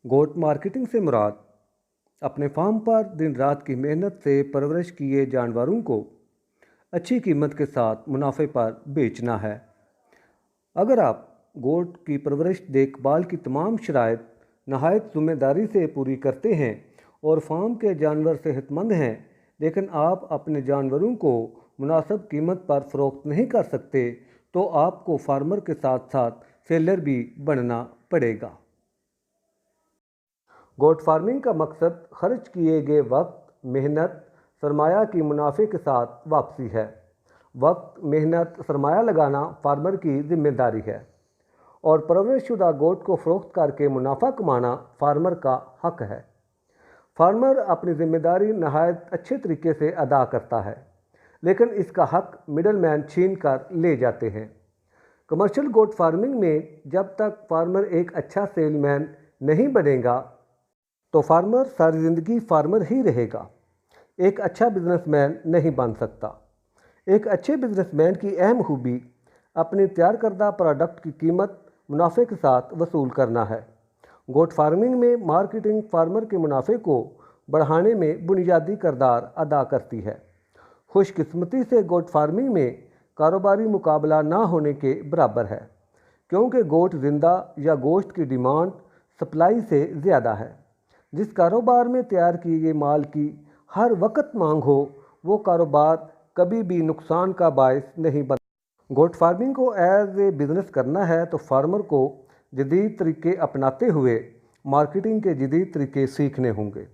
गोट marketing से मुराद अपने farm पर दिन रात की मेहनत से परवरिश किए जानवरों को अच्छी कीमत के साथ मुनाफे पर बेचना है। अगर आप गोट की परवरिश देखभाल की तमाम शराइत नहायत जिम्मेदारी से पूरी करते हैं और फार्म के जानवर सेहतमंद हैं, लेकिन आप अपने जानवरों को मुनासिब कीमत पर फ़रोख्त नहीं कर सकते, तो आपको फार्मर के साथ साथ सेलर भी बनना पड़ेगा। गोट फार्मिंग का मकसद खर्च किए गए वक्त, मेहनत, सरमाया की मुनाफे के साथ वापसी है। वक्त, मेहनत, सरमाया लगाना फार्मर की जिम्मेदारी है और परवरिश शुदा गोट को फ़रोख्त करके मुनाफा कमाना फार्मर का हक है। फार्मर अपनी जिम्मेदारी नहायत अच्छे तरीके से अदा करता है, लेकिन इसका हक मिडल मैन छीन कर ले जाते हैं। कमर्शियल गोट फार्मिंग में जब तक फार्मर एक अच्छा सेलमैन नहीं बनेगा तो फार्मर सारी ज़िंदगी फार्मर ही रहेगा, एक अच्छा बिजनेसमैन नहीं बन सकता। एक अच्छे बिजनेसमैन की अहम खूबी अपने तैयार करदा प्रोडक्ट की कीमत मुनाफे के साथ वसूल करना है। गोट फार्मिंग में मार्केटिंग फार्मर के मुनाफे को बढ़ाने में बुनियादी किरदार अदा करती है। खुशकिस्मती से गोट फार्मिंग में कारोबारी मुकाबला ना होने के बराबर है, क्योंकि गोट ज़िंदा या गोश्त की डिमांड सप्लाई से ज़्यादा है। जिस कारोबार में तैयार किए गए माल की हर वक्त मांग हो, वो कारोबार कभी भी नुकसान का बायस नहीं बन। गोट फार्मिंग को एज ए बिज़नेस करना है तो फार्मर को जदीद तरीके अपनाते हुए मार्केटिंग के जदीद तरीके सीखने होंगे।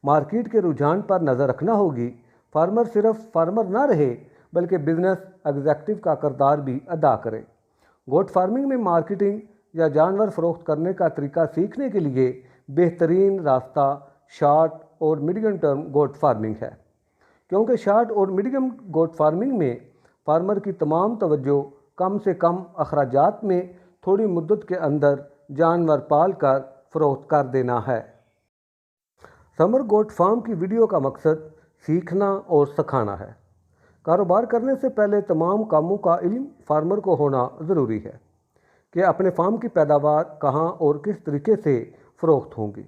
मार्केट के रुझान पर नज़र रखना होगी। फार्मर सिर्फ फार्मर ना रहे, बल्कि बिजनेस एग्जीक्यूटिव का किरदार भी अदा करे। गोट फार्मिंग में मार्केटिंग या जानवर फ़रोख्त करने का तरीका सीखने के लिए बेहतरीन रास्ता शॉर्ट और मीडियम टर्म गोट फार्मिंग है, क्योंकि शॉर्ट और मीडियम गोट फार्मिंग में फार्मर की तमाम तवज्जो कम से कम अखराजात में थोड़ी मुद्दत के अंदर जानवर पाल कर फ़रोख्त कर देना है। समर गोट फार्म की वीडियो का मकसद सीखना और सिखाना है। कारोबार करने से पहले तमाम कामों का इल्म फार्मर को होना ज़रूरी है कि अपने फार्म की पैदावार कहाँ और किस तरीके से फ़रोख्त होंगी।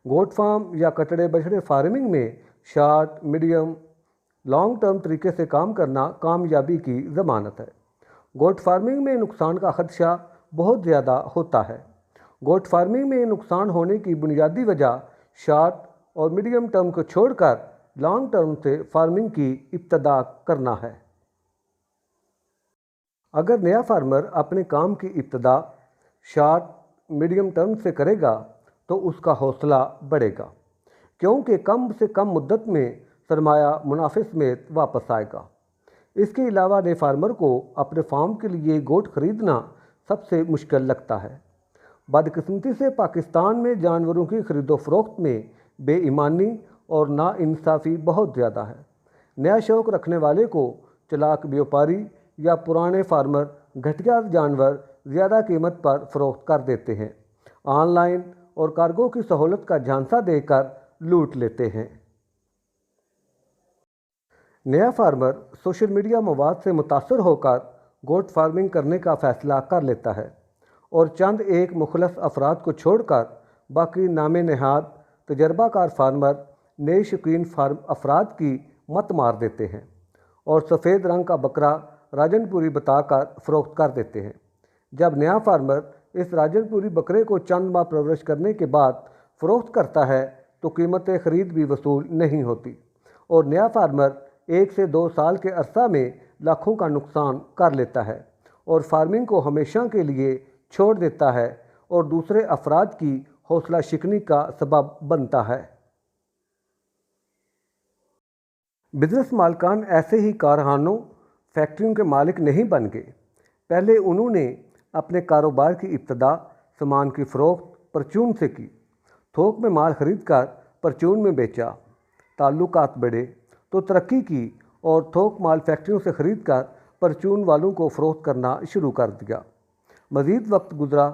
गोट फार्म या कटड़े बछड़े फार्मिंग में शॉर्ट, मीडियम, लॉन्ग टर्म तरीके से काम करना कामयाबी की ज़मानत है। गोट फार्मिंग में नुकसान का खदशा बहुत ज़्यादा होता है। गोट फार्मिंग में नुकसान होने की बुनियादी वजह शॉर्ट और मीडियम टर्म को छोड़कर लॉन्ग टर्म से फार्मिंग की इब्तदा करना है। अगर नया फार्मर अपने काम की इब्तदा शॉर्ट, मीडियम टर्म से करेगा तो उसका हौसला बढ़ेगा, क्योंकि कम से कम मुद्दत में सरमाया मुनाफे समेत वापस आएगा। इसके अलावा नए फार्मर को अपने फार्म के लिए गोट खरीदना सबसे मुश्किल लगता है। बदकिस्मती से पाकिस्तान में जानवरों की खरीदो फरोख्त में बेईमानी और नाइंसाफ़ी बहुत ज़्यादा है। नया शौक़ रखने वाले को चालाक व्यापारी या पुराने फार्मर घटिया जानवर ज़्यादा कीमत पर फ़रोख्त कर देते हैं, ऑनलाइन और कार्गो की सहूलत का झांसा देकर लूट लेते हैं। नया फार्मर सोशल मीडिया मवाद से मुतासर होकर गोट फार्मिंग करने का फ़ैसला कर लेता है और चंद एक मुखलस अफराद को छोड़कर बाकी नामे नहाद तजर्बाकार फार्मर नए शौकीन फार्म अफराद की मत मार देते हैं और सफ़ेद रंग का बकरा राजनपुरी बताकर फ़रोख्त कर देते हैं। जब नया फार्मर इस राजनपुरी बकरे को चंद माह परवरिश करने के बाद फ़रोख्त करता है तो कीमत ख़रीद भी वसूल नहीं होती और नया फार्मर 1 से 2 साल के अरसा में लाखों का नुकसान कर लेता है और फार्मिंग को हमेशा के लिए छोड़ देता है और दूसरे अफराद की हौसला शिकनी का सबब बनता है। बिजनेस मालिकान ऐसे ही कारखानों, फैक्ट्रियों के मालिक नहीं बन गए। पहले उन्होंने अपने कारोबार की इब्तदा सामान की फ़रोख्त परचून से की, थोक में माल ख़रीद कर परचून में बेचा, ताल्लुकात बढ़े तो तरक्की की और थोक माल फैक्ट्रियों से ख़रीद कर परचून वालों को फ़रोख्त करना शुरू कर दिया। मज़ीद वक्त गुजरा,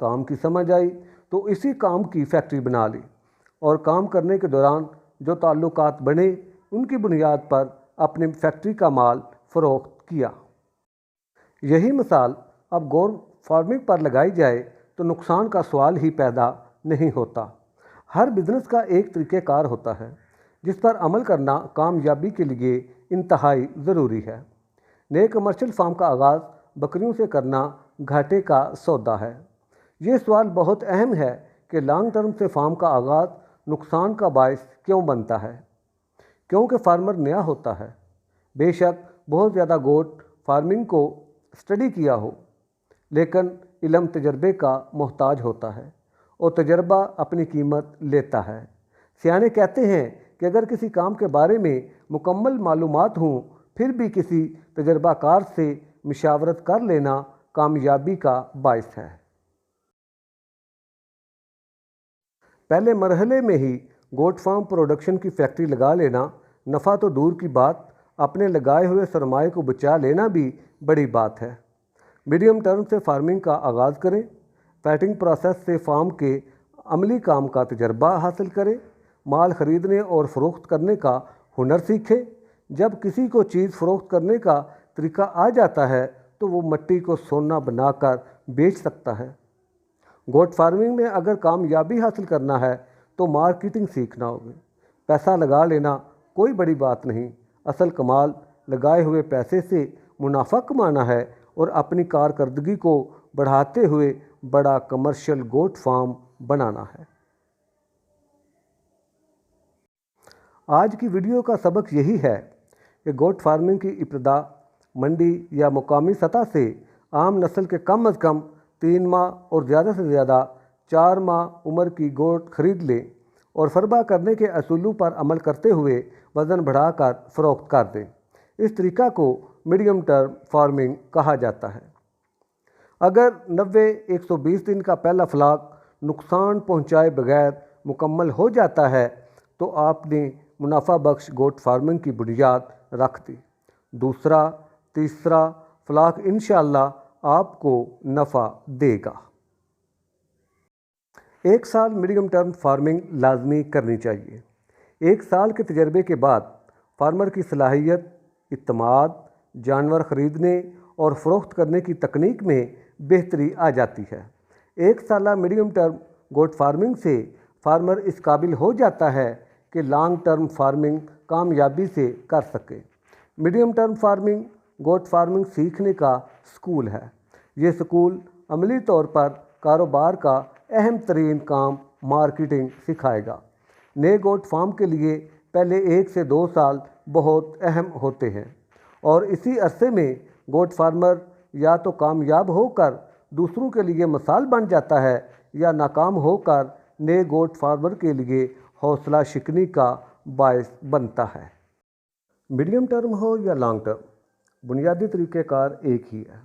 काम की समझ आई तो इसी काम की फैक्ट्री बना ली और काम करने के दौरान जो ताल्लुकात बने उनकी बुनियाद पर अपनी फैक्ट्री का माल फ़रोख्त किया। यही मिसाल अब गोट फार्मिंग पर लगाई जाए तो नुकसान का सवाल ही पैदा नहीं होता। हर बिजनेस का एक तरीक़ेकार होता है जिस पर अमल करना कामयाबी के लिए इंतहाई ज़रूरी है। नए कमर्शियल फार्म का आगाज़ बकरियों से करना घाटे का सौदा है। ये सवाल बहुत अहम है कि लॉन्ग टर्म से फार्म का आगाज़ नुकसान का बायस क्यों बनता है। क्योंकि फार्मर नया होता है। बेशक बहुत ज़्यादा गोट फार्मिंग को स्टडी किया हो, लेकिन इल्म तजर्बे का मोहताज होता है और तजर्बा अपनी कीमत लेता है। सियाने कहते हैं कि अगर किसी काम के बारे में मुकम्मल मालूमात हों फिर भी किसी तजर्बाकार से मशावरत कर लेना कामयाबी का बायस है। पहले मरहले में ही गोट फार्म प्रोडक्शन की फैक्ट्री लगा लेना नफ़ा तो दूर की बात, अपने लगाए हुए सरमाए को बचा लेना भी बड़ी बात है। मीडियम टर्म से फार्मिंग का आगाज़ करें। फैटिंग प्रोसेस से फार्म के अमली काम का तजर्बा हासिल करें। माल ख़रीदने और फ़रोख्त करने का हुनर सीखें। जब किसी को चीज़ फ़रोख्त करने का तरीका आ जाता है तो वो मिट्टी को सोना बनाकर बेच सकता है। गोट फार्मिंग में अगर कामयाबी हासिल करना है तो मार्केटिंग सीखना होगी। पैसा लगा लेना कोई बड़ी बात नहीं, असल कमाल लगाए हुए पैसे से मुनाफा कमाना है और अपनी कारकर्दगी को बढ़ाते हुए बड़ा कमर्शियल गोट फार्म बनाना है। आज की वीडियो का सबक यही है कि गोट फार्मिंग की इब्तिदा मंडी या मुकामी सतह से आम नस्ल के कम अज़ कम 3 माह और ज़्यादा से ज़्यादा 4 माह उम्र की गोट खरीद लें और फरबा करने के असूलों पर अमल करते हुए वज़न बढ़ाकर फ़रोख्त कर दें। इस तरीक़ा को मीडियम टर्म फार्मिंग कहा जाता है। अगर 90-120 दिन का पहला फ्लाक नुकसान पहुंचाए बगैर मुकम्मल हो जाता है तो आपने मुनाफा बख्श गोट फार्मिंग की बुनियाद रख दी। दूसरा, तीसरा फ्लाक इंशाअल्लाह आपको नफ़ा देगा। 1 साल मीडियम टर्म फार्मिंग लाजमी करनी चाहिए। 1 साल के तजर्बे के बाद फार्मर की सलाहियत, इत्तमाद, जानवर ख़रीदने और फ़रोख्त करने की तकनीक में बेहतरी आ जाती है। 1 साल मीडियम टर्म गोट फार्मिंग से फार्मर इस काबिल हो जाता है कि लॉन्ग टर्म फार्मिंग कामयाबी से कर सके। Medium term farming goat farming सीखने का स्कूल है। ये स्कूल अमली तौर पर कारोबार का अहम तरीन काम मार्केटिंग सिखाएगा। नए गोट फार्म के लिए पहले 1 से 2 साल बहुत अहम होते हैं और इसी अरसे में गोट फार्मर या तो कामयाब होकर दूसरों के लिए मिसाल बन जाता है या नाकाम होकर नए गोट फार्मर के लिए हौसला शिकनी का बायस बनता है। मीडियम टर्म हो या लॉन्ग टर्म, बुनियादी तरीक़ेकार एक ही है।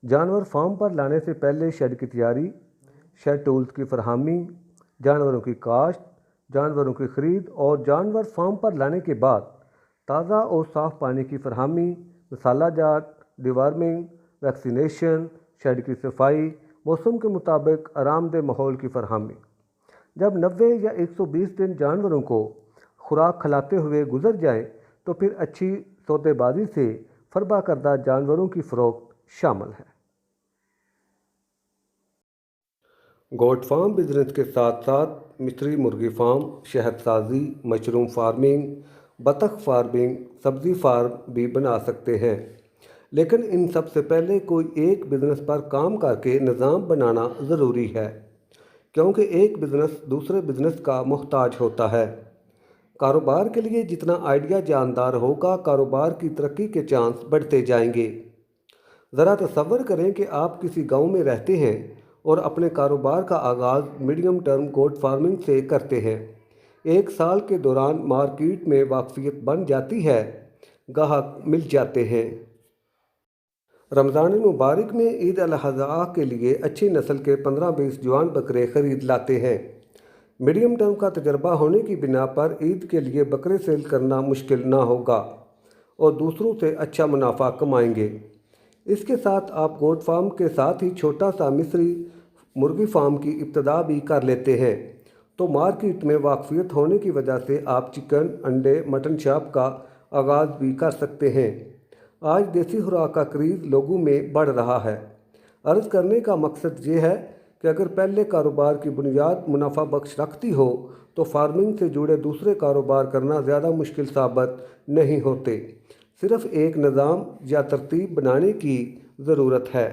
जानवर फार्म पर लाने से पहले शेड की तैयारी, शेड टूल्स की फरहमी, जानवरों की काश्त, जानवरों की ख़रीद और जानवर फार्म पर लाने के बाद ताज़ा और साफ़ पानी की फरहमी, मसाला जात, डिवार्मिंग, वैक्सीनेशन, शेड की सफाई, मौसम के मुताबिक आरामदेह माहौल की फरहमी। जब 90 या 120 दिन जानवरों को खुराक खिलाते हुए गुजर जाए तो फिर अच्छी सौदेबाजी से फरबा करदा जानवरों की फ़रोख्त शामिल है। गोट फार्म बिजनेस के साथ साथ मिस्री मुर्गी फार्म, शहदसाजी, मशरूम फार्मिंग, बतख फार्मिंग, सब्ज़ी फार्म भी बना सकते हैं। लेकिन इन सब से पहले कोई एक बिज़नेस पर काम करके निज़ाम बनाना ज़रूरी है, क्योंकि एक बिज़नेस दूसरे बिज़नेस का मोहताज होता है। कारोबार के लिए जितना आइडिया जानदार होगा, कारोबार की तरक्की के चांस बढ़ते जाएंगे। ज़रा तसव्वुर करें कि आप किसी गांव में रहते हैं और अपने कारोबार का आगाज़ मीडियम टर्म गोट फार्मिंग से करते हैं। 1 साल के दौरान मार्केट में वाकफियत बन जाती है, गाहक मिल जाते हैं। रमज़ान मुबारक में ईद अल अज़हा के लिए अच्छी नस्ल के 15-20 जवान बकरे ख़रीद लाते हैं। मीडियम टर्म का तजर्बा होने की बिना पर ईद के लिए बकरे सेल करना मुश्किल ना होगा और दूसरों से अच्छा मुनाफा कमाएंगे। इसके साथ आप गोट फार्म के साथ ही छोटा सा मिस्री मुर्गी फार्म की इब्तिदा भी कर लेते हैं, तो मार्केट में वाकफियत होने की वजह से आप चिकन, अंडे, मटन शॉप का आगाज़ भी कर सकते हैं। आज देसी खुराक का क्रेज़ लोगों में बढ़ रहा है। अर्ज़ करने का मकसद ये है कि अगर पहले कारोबार की बुनियाद मुनाफा बख्श रखती हो तो फार्मिंग से जुड़े दूसरे कारोबार करना ज़्यादा मुश्किल साबित नहीं होते। सिर्फ एक निज़ाम या तरतीब बनाने की ज़रूरत है।